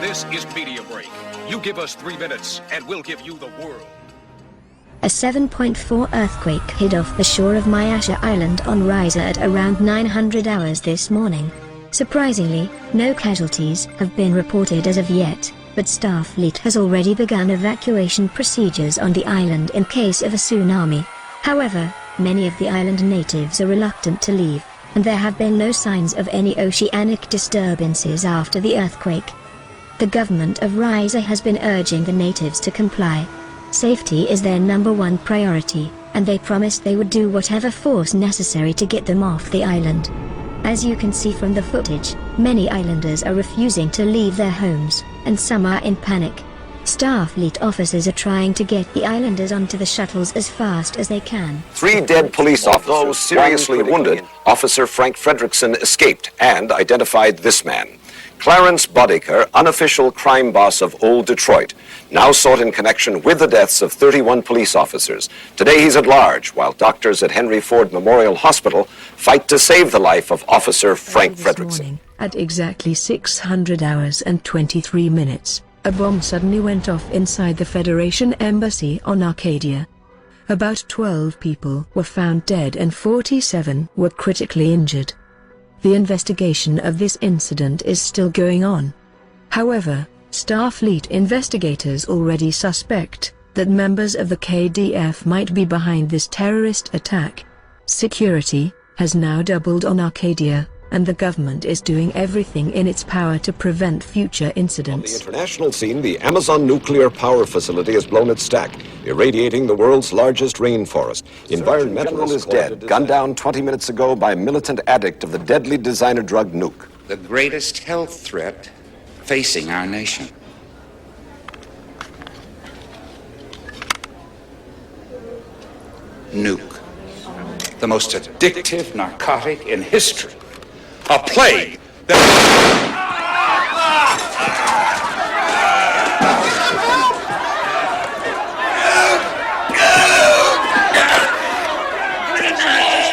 This is Media Break. You give us 3 minutes, and we'll give you the world. A 7.4 earthquake hit off the shore of Myasha Island on Riza at around 900 hours this morning. Surprisingly, no casualties have been reported as of yet, but Starfleet has already begun evacuation procedures on the island in case of a tsunami. However, many of the island natives are reluctant to leave, and there have been no signs of any oceanic disturbances after the earthquake. The government of Riza has been urging the natives to comply. Safety is their #1 priority, and they promised they would do whatever force necessary to get them off the island. As you can see from the footage, many islanders are refusing to leave their homes, and some are in panic. Starfleet officers are trying to get the islanders onto the shuttles as fast as they can. 3 dead police officers, though seriously wounded. Officer Frank Fredrickson escaped and identified this man. Clarence Boddicker, unofficial crime boss of Old Detroit, now sought in connection with the deaths of 31 police officers. Today he's at large, while doctors at Henry Ford Memorial Hospital fight to save the life of Officer Frank Fredrickson. At exactly 600 hours and 23 minutes, a bomb suddenly went off inside the Federation Embassy on Arcadia. About 12 people were found dead and 47 were critically injured. The investigation of this incident is still going on. However, Starfleet investigators already suspect that members of the KDF might be behind this terrorist attack. Security has now doubled on Arcadia, and the government is doing everything in its power to prevent future incidents. On the international scene, the Amazon nuclear power facility has blown its stack, irradiating the world's largest rainforest. Environmentalist is dead, gunned down 20 minutes ago by a militant addict of the deadly designer drug nuke. The greatest health threat facing our nation. Nuke. The most addictive narcotic in history. A plague that...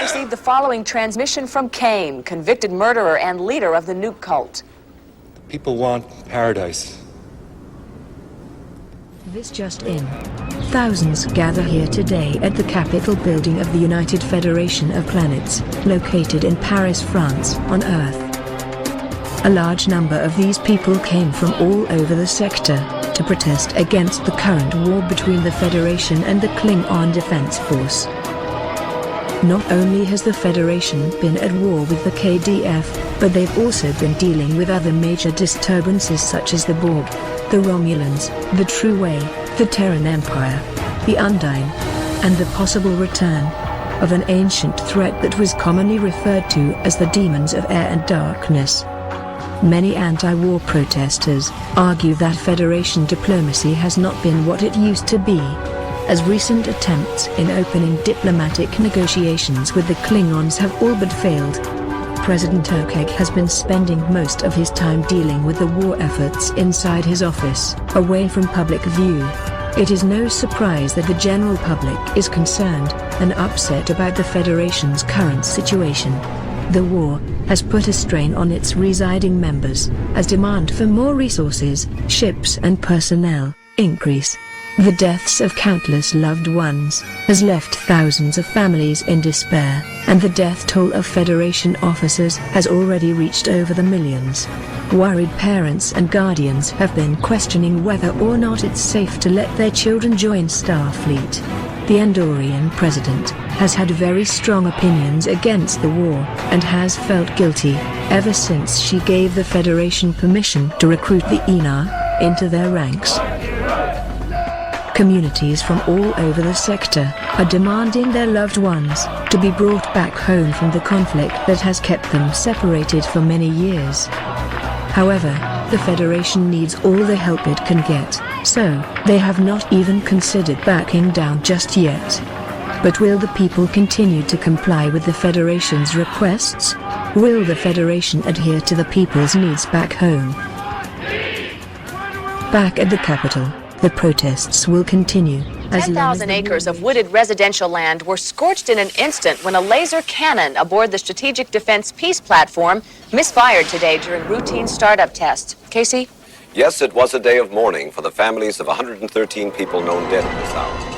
Received the following transmission from Cain, convicted murderer and leader of the nuke cult. People want paradise. This just in. Thousands gather here today at the Capitol building of the United Federation of Planets, located in Paris, France, on Earth. A large number of these people came from all over the sector to protest against the current war between the Federation and the Klingon Defense Force. Not only has the Federation been at war with the KDF, but they've also been dealing with other major disturbances such as the Borg, the Romulans, the True Way, the Terran Empire, the Undine, and the possible return of an ancient threat that was commonly referred to as the demons of air and darkness. Many anti-war protesters argue that Federation diplomacy has not been what it used to be, as recent attempts in opening diplomatic negotiations with the Klingons have all but failed. President Okeg has been spending most of his time dealing with the war efforts inside his office, away from public view. It is no surprise that the general public is concerned and upset about the Federation's current situation. The war has put a strain on its residing members, as demand for more resources, ships and personnel increase. The deaths of countless loved ones has left thousands of families in despair, and the death toll of Federation officers has already reached over the millions. Worried parents and guardians have been questioning whether or not it's safe to let their children join Starfleet. The Andorian president has had very strong opinions against the war, and has felt guilty ever since she gave the Federation permission to recruit the Ina into their ranks. Communities from all over the sector are demanding their loved ones to be brought back home from the conflict that has kept them separated for many years. However, the Federation needs all the help it can get, so they have not even considered backing down just yet. But will the people continue to comply with the Federation's requests? Will the Federation adhere to the people's needs back home? Back at the Capitol, the protests will continue. 10,000 acres of wooded residential land were scorched in an instant when a laser cannon aboard the Strategic Defense Peace Platform misfired today during routine startup tests. Casey? Yes, it was a day of mourning for the families of 113 people known dead in the South.